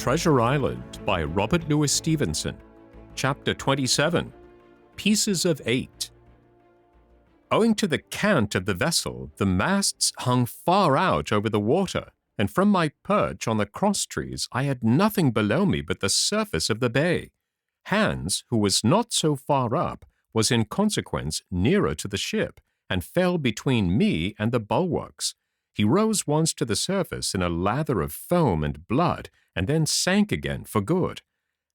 Treasure Island by Robert Louis Stevenson. Chapter 27. Pieces of 8. Owing to the cant of the vessel, the masts hung far out over the water, and from my perch on the crosstrees I had nothing below me but the surface of the bay. Hans, who was not so far up, was in consequence nearer to the ship, and fell between me and the bulwarks. He rose once to the surface in a lather of foam and blood, and then sank again for good.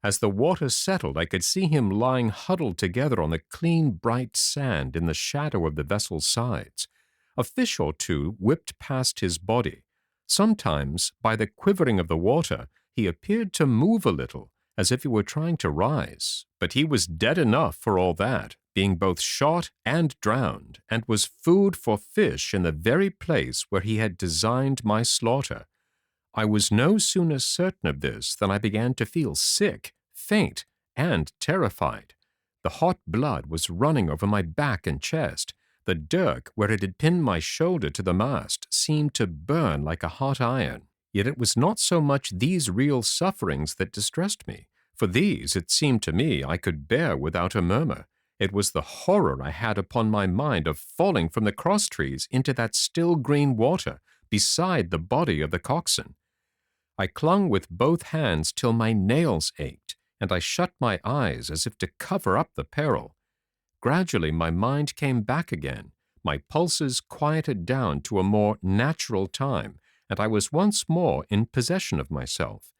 As the water settled, I could see him lying huddled together on the clean, bright sand in the shadow of the vessel's sides. A fish or two whipped past his body. Sometimes, by the quivering of the water, he appeared to move a little, as if he were trying to rise, but he was dead enough for all that, being both shot and drowned, and was food for fish in the very place where he had designed my slaughter. I was no sooner certain of this than I began to feel sick, faint, and terrified. The hot blood was running over my back and chest. The dirk, where it had pinned my shoulder to the mast, seemed to burn like a hot iron. Yet it was not so much these real sufferings that distressed me. For these, it seemed to me, I could bear without a murmur. It was the horror I had upon my mind of falling from the crosstrees into that still green water beside the body of the coxswain. I clung with both hands till my nails ached, and I shut my eyes as if to cover up the peril. Gradually my mind came back again, my pulses quieted down to a more natural time, and I was once more in possession of myself.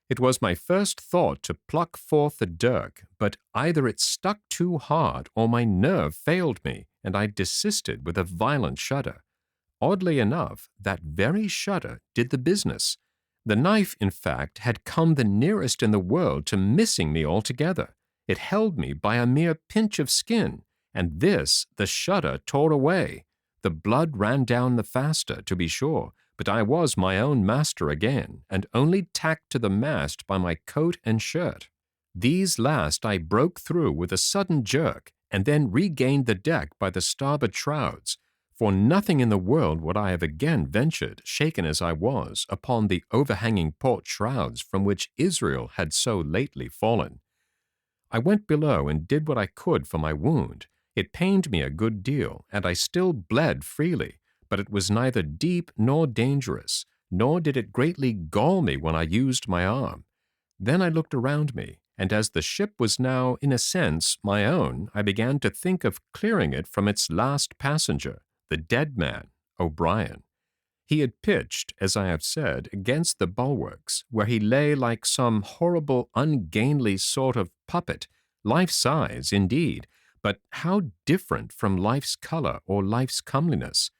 It was my first thought to pluck forth the dirk, but either it stuck too hard or my nerve failed me, and I desisted with a violent shudder. Oddly enough, that very shudder did the business. The knife, in fact, had come the nearest in the world to missing me altogether. It held me by a mere pinch of skin, and this the shudder tore away. The blood ran down the faster, to be sure, but I was my own master again, and only tacked to the mast by my coat and shirt. These last I broke through with a sudden jerk, and then regained the deck by the starboard shrouds. For nothing in the world would I have again ventured, shaken as I was, upon the overhanging port shrouds from which Israel had so lately fallen. I went below and did what I could for my wound. It pained me a good deal, and I still bled freely, but it was neither deep nor dangerous, nor did it greatly gall me when I used my arm. Then I looked around me, and as the ship was now, in a sense, my own, I began to think of clearing it from its last passenger, the dead man, O'Brien. He had pitched, as I have said, against the bulwarks, where he lay like some horrible, ungainly sort of puppet, life-size, indeed, but how different from life's color or life's comeliness.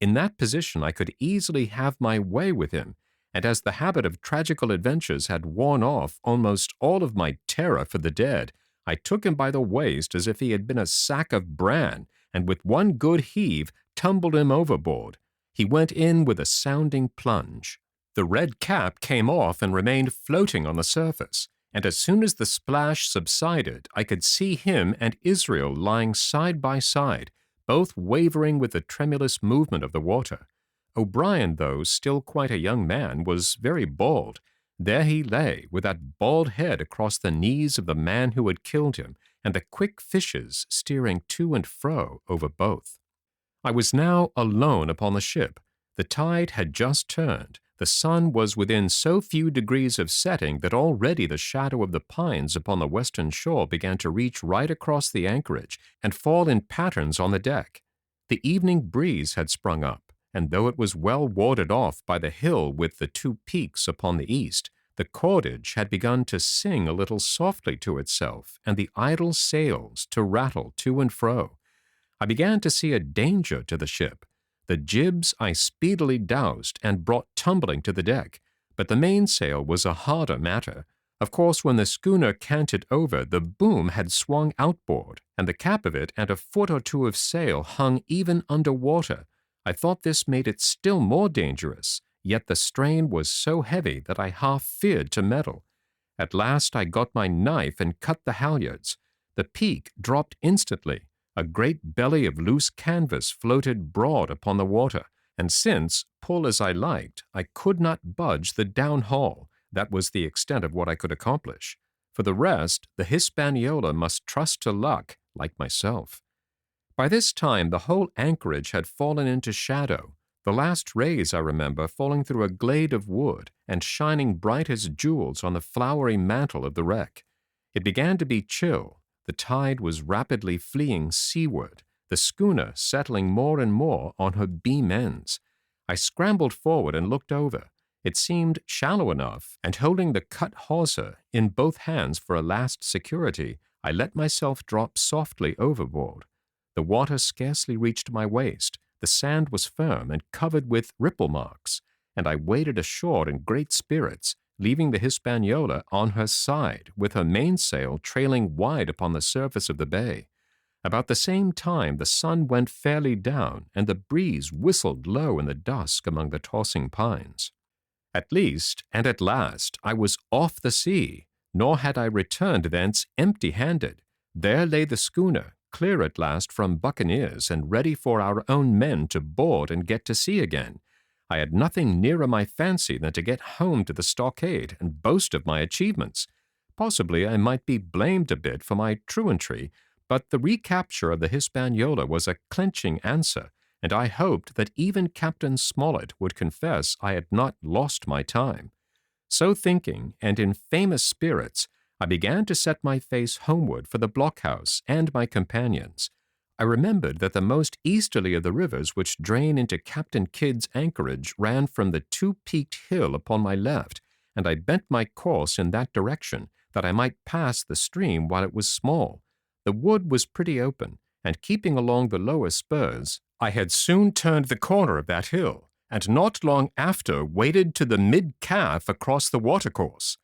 In that position I could easily have my way with him, and as the habit of tragical adventures had worn off almost all of my terror for the dead, I took him by the waist as if he had been a sack of bran, and with one good heave tumbled him overboard. He went in with a sounding plunge. The red cap came off and remained floating on the surface, and as soon as the splash subsided, I could see him and Israel lying side by side, both wavering with the tremulous movement of the water. O'Brien, though still quite a young man, was very bald. There he lay, with that bald head across the knees of the man who had killed him, and the quick fishes steering to and fro over both. I was now alone upon the ship. The tide had just turned. The sun was within so few degrees of setting that already the shadow of the pines upon the western shore began to reach right across the anchorage and fall in patterns on the deck. The evening breeze had sprung up, and though it was well warded off by the hill with the two peaks upon the east, the cordage had begun to sing a little softly to itself, and the idle sails to rattle to and fro. I began to see a danger to the ship. The jibs I speedily doused and brought tumbling to the deck, but the mainsail was a harder matter. Of course, when the schooner canted over, the boom had swung outboard, and the cap of it and a foot or two of sail hung even under water. I thought this made it still more dangerous, yet the strain was so heavy that I half feared to meddle. At last I got my knife and cut the halyards. The peak dropped instantly. A great belly of loose canvas floated broad upon the water, and since, pull as I liked, I could not budge the downhaul, That was the extent of what I could accomplish. For the rest, the Hispaniola must trust to luck, like myself. By this time, the whole anchorage had fallen into shadow, the last rays, I remember, falling through a glade of wood and shining bright as jewels on the flowery mantle of the wreck. It began to be chill. The tide was rapidly fleeing seaward, the schooner settling more and more on her beam ends. I scrambled forward and looked over. It seemed shallow enough, and holding the cut hawser in both hands for a last security, I let myself drop softly overboard. The water scarcely reached my waist, the sand was firm and covered with ripple marks, and I waded ashore in great spirits, leaving the Hispaniola on her side, with her mainsail trailing wide upon the surface of the bay. About the same time the sun went fairly down, and the breeze whistled low in the dusk among the tossing pines. At least, and at last, I was off the sea, nor had I returned thence empty-handed. There lay the schooner, clear at last from buccaneers and ready for our own men to board and get to sea again. I had nothing nearer my fancy than to get home to the stockade and boast of my achievements. Possibly I might be blamed a bit for my truantry, but the recapture of the Hispaniola was a clinching answer, and I hoped that even Captain Smollett would confess I had not lost my time. So thinking, and in famous spirits, I began to set my face homeward for the blockhouse and my companions. I remembered that the most easterly of the rivers which drain into Captain Kidd's anchorage ran from the two-peaked hill upon my left, and I bent my course in that direction, that I might pass the stream while it was small. The wood was pretty open, and keeping along the lower spurs, I had soon turned the corner of that hill, and not long after waded to the mid-calf across the watercourse.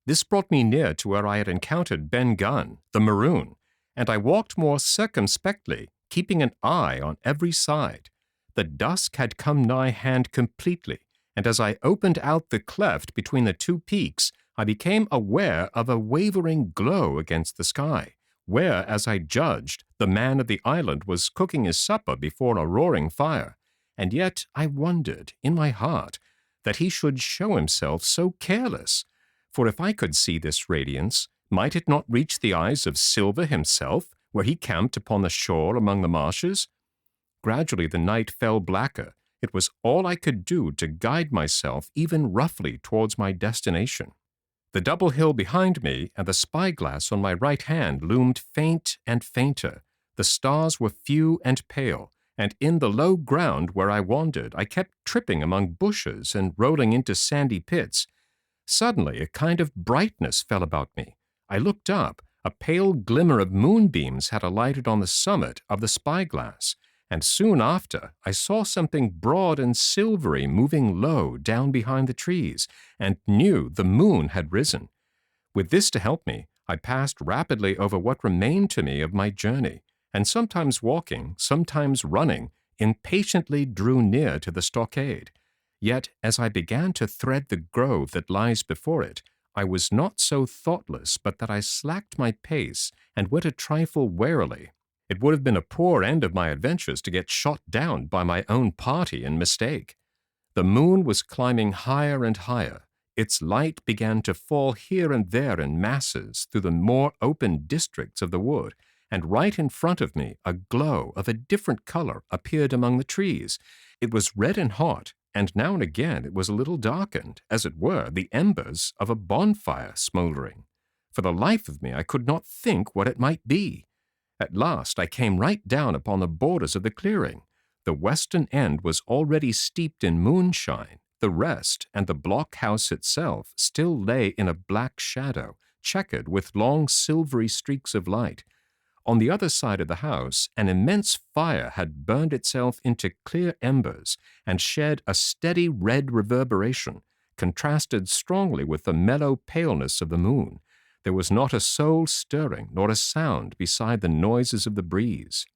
This brought me near to where I had encountered Ben Gunn, the maroon, and I walked more circumspectly, keeping an eye on every side. The dusk had come nigh hand completely, and as I opened out the cleft between the two peaks, I became aware of a wavering glow against the sky, where, as I judged, the man of the island was cooking his supper before a roaring fire. And yet I wondered, in my heart, that he should show himself so careless. For if I could see this radiance, might it not reach the eyes of Silver himself, where he camped upon the shore among the marshes? Gradually the night fell blacker. It was all I could do to guide myself even roughly towards my destination. The double hill behind me and the spyglass on my right hand loomed faint and fainter. The stars were few and pale, and in the low ground where I wandered, I kept tripping among bushes and rolling into sandy pits. Suddenly a kind of brightness fell about me. I looked up. A pale glimmer of moonbeams had alighted on the summit of the spyglass, and soon after I saw something broad and silvery moving low down behind the trees, and knew the moon had risen. With this to help me, I passed rapidly over what remained to me of my journey, and sometimes walking, sometimes running, impatiently drew near to the stockade. Yet, as I began to thread the grove that lies before it, I was not so thoughtless but that I slacked my pace and went a trifle warily. It would have been a poor end of my adventures to get shot down by my own party in mistake. The moon was climbing higher and higher. Its light began to fall here and there in masses through the more open districts of the wood, and right in front of me a glow of a different color appeared among the trees. It was red and hot, and now and again it was a little darkened, as it were the embers of a bonfire smoldering. For the life of me I could not think what it might be. At last I came right down upon the borders of the clearing. The western end was already steeped in moonshine. The rest, and the blockhouse itself, still lay in a black shadow, checkered with long silvery streaks of light. On the other side of the house, an immense fire had burned itself into clear embers and shed a steady red reverberation, contrasted strongly with the mellow paleness of the moon. There was not a soul stirring, nor a sound beside the noises of the breeze.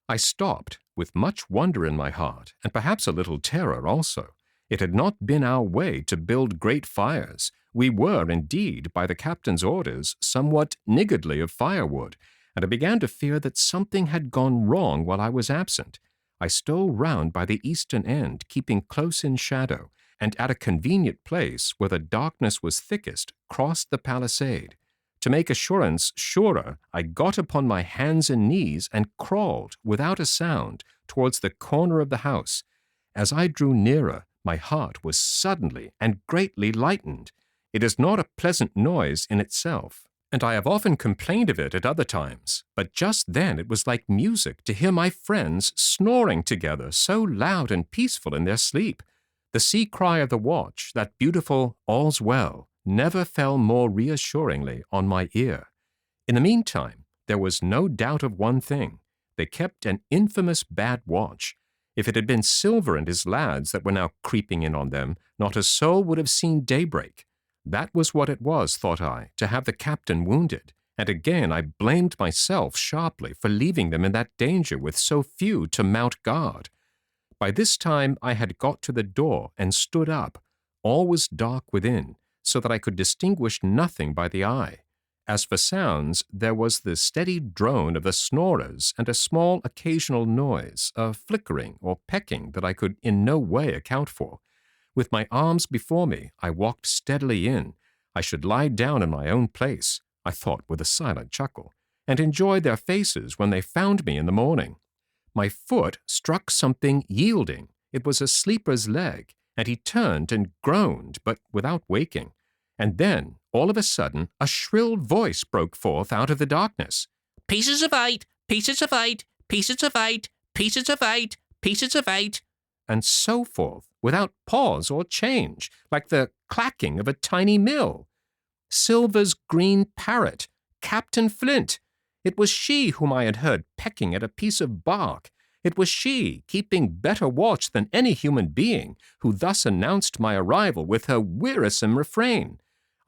I stopped, with much wonder in my heart, and perhaps a little terror also. It had not been our way to build great fires. We were, indeed, by the captain's orders, somewhat niggardly of firewood, and I began to fear that something had gone wrong while I was absent. I stole round by the eastern end, keeping close in shadow, and at a convenient place where the darkness was thickest, crossed the palisade. To make assurance surer, I got upon my hands and knees and crawled, without a sound, towards the corner of the house. As I drew nearer, my heart was suddenly and greatly lightened. It is not a pleasant noise in itself, and I have often complained of it at other times, but just then it was like music to hear my friends snoring together so loud and peaceful in their sleep. The sea cry of the watch, that beautiful "all's well," never fell more reassuringly on my ear. In the meantime, there was no doubt of one thing. They kept an infamous bad watch. If it had been Silver and his lads that were now creeping in on them, not a soul would have seen daybreak. That was what it was, thought I, to have the captain wounded, and again I blamed myself sharply for leaving them in that danger with so few to mount guard. By this time I had got to the door and stood up. All was dark within, so that I could distinguish nothing by the eye. As for sounds, there was the steady drone of the snorers and a small occasional noise, a flickering or pecking that I could in no way account for. With my arms before me, I walked steadily in. I should lie down in my own place, I thought with a silent chuckle, and enjoy their faces when they found me in the morning. My foot struck something yielding. It was a sleeper's leg, and he turned and groaned, but without waking. And then, all of a sudden, a shrill voice broke forth out of the darkness. "Pieces of 8, pieces of 8, pieces of 8, pieces of 8, pieces of 8, and so forth, without pause or change, like the clacking of a tiny mill. Silver's green parrot, Captain Flint. It was she whom I had heard pecking at a piece of bark. It was she, keeping better watch than any human being, who thus announced my arrival with her wearisome refrain.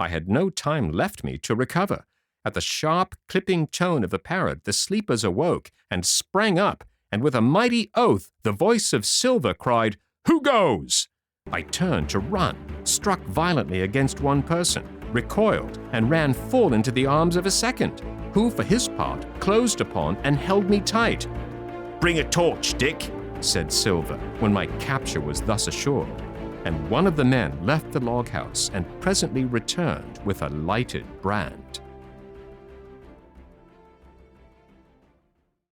I had no time left me to recover. At the sharp, clipping tone of the parrot, the sleepers awoke and sprang up, and with a mighty oath, the voice of Silver cried, "Who goes?" I turned to run, struck violently against one person, recoiled, and ran full into the arms of a second, who, for his part, closed upon and held me tight. "Bring a torch, Dick," said Silver, when my capture was thus assured, and one of the men left the log house and presently returned with a lighted brand.